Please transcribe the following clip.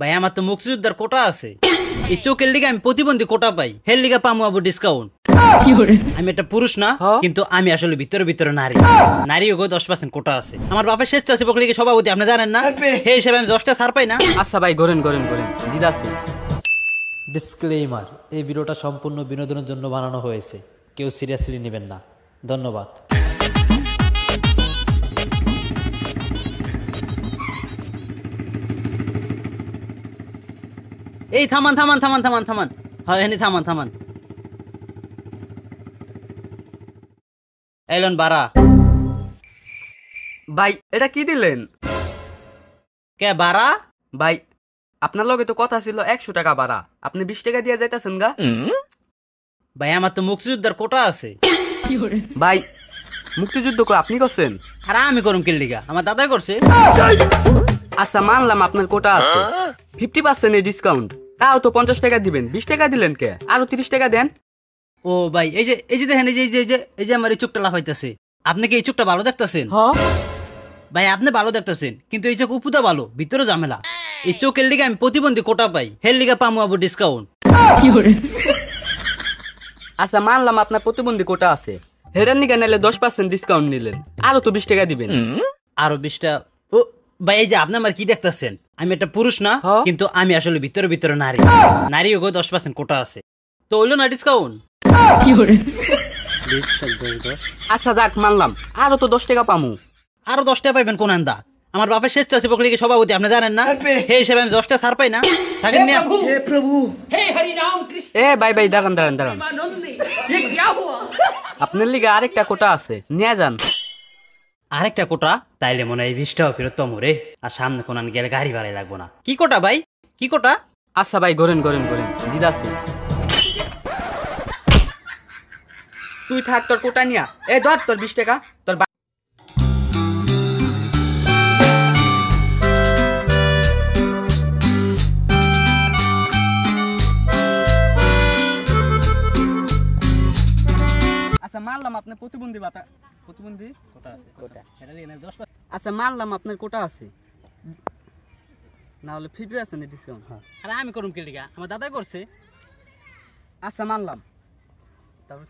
ভাই আমার তো মুক্তিযোদ্ধার কোটা আছে, এই চোখের লিগে আমি প্রতিবন্ধী কোটা পাই, হের লিগে পামু আবু ডিসকাউন্ট। আমি একটা পুরুষ না, কিন্তু আমি আসলে ভিতরে ভিতরে নারী। নারীও 10% কোটা আছে। আমার বাপের স্বেচ্ছাসেবক লীগের সভাপতি, আপনি জানেন না? সেই হিসেবে আমি 10টা ছাড় পাই না। আচ্ছা ভাই, গরেন দিদাসি। ডিসক্লেইমার, এই ভিডিওটা সম্পূর্ণ বিনোদনের জন্য বানানো হয়েছে, কেউ সিরিয়াসলি নেবেন না। ধন্যবাদ। এই থামান থামান থামান থামান থামান, হ্যাঁ এখানে থামান থামান। এলন বাড়া। ভাই এটা কি দিলেন? কে বাড়া? ভাই আপনার লগে তো কথা ছিল 100 টাকা ভাড়া, আপনি 20 টাকা দিয়ে যাইতাছেন গা। ভাই আমার তো মুক্তিযোদ্ধার কোটা আছে। ভাই মুক্তিযুদ্ধ আপনি করছেন? আর আমি করুম কিল লিগা, আমার দাদাই করছে। আচ্ছা মানলাম আপনার কোটা আছে, 50% এর ডিসকাউন্ট, তাও তো 50 টাকা দিবেন, 20 টাকা দিলেন কে? আরো 30 টাকা দেন। ও ভাই এই যে দেখেন, এই যে আমার এই চোখটা লাফাইতেছে, আপনি কি এই চোখটা ভালো দেখতেছেন? ভাই আপনি ভালো দেখতেছেন, কিন্তু এই চোখ উপুদা ভালো, ভিতরে ঝামেলা। এই চোখের লিগে আমি প্রতিবন্ধী কোটা পাই, হের লিগে পামু আবু ডিসকাউন্ট। আচ্ছা মানলাম আপনার প্রতিবন্ধী কোটা আছে, হেরার নিকে নিলে 10% ডিসকাউন্ট নিলেন, আরো তো 20 টাকা দিবেন। আরো 20টা? ও ভাই এই যে আপনি আমার কি দেখতেছেন, আমি একটা পুরুষ না, কিন্তু আমি আসলে ভিতরে ভিতরে নারী। নারীও 10% কোটা আছে, তো হইলো না ডিসকাউন্ট। আচ্ছা যাক মানলাম, আরো তো 10 টাকা পামু। আরো 10টা পাইবেন কোন আন্দা? আমার বাপের স্বেচ্ছাসেবক লীগের সভাপতি, আপনি জানেন না? সেই হিসেবে আমি 10টা ছাড় পাই না। থাকেন মিয়া। এ ভাই ভাই দাঁড়ান দাঁড়ান দাঁড়ান, আপনার লিগে আরেকটা কোটা আছে, নিয়ে যান। আরেকটা কোটা? তাইলে মনে হয় এই 20টাও ফেরত পাবো রে। আর সামনে কোন গেলে গাড়ি ভাড়াই লাগবো না। কি কোটা ভাই, কি কোটা? আচ্ছা ভাই গরেন দিদাসি। তুই থাক তোর কোটা নিয়া, এ ধর তোর 20 টাকা তোর। আচ্ছা মানলাম আপনার প্রতিবন্ধী ভাতা, প্রতিবন্ধী কোটা আছে, কোটা। এটা লিগে 10%। আচ্ছা মানলাম আপনার কোটা আছে, না হলে 50% ডিসকাউন্ট। আরে আমি করুম কি লিগা, আমার দাদাই করছে। আচ্ছা মানলাম, তারপর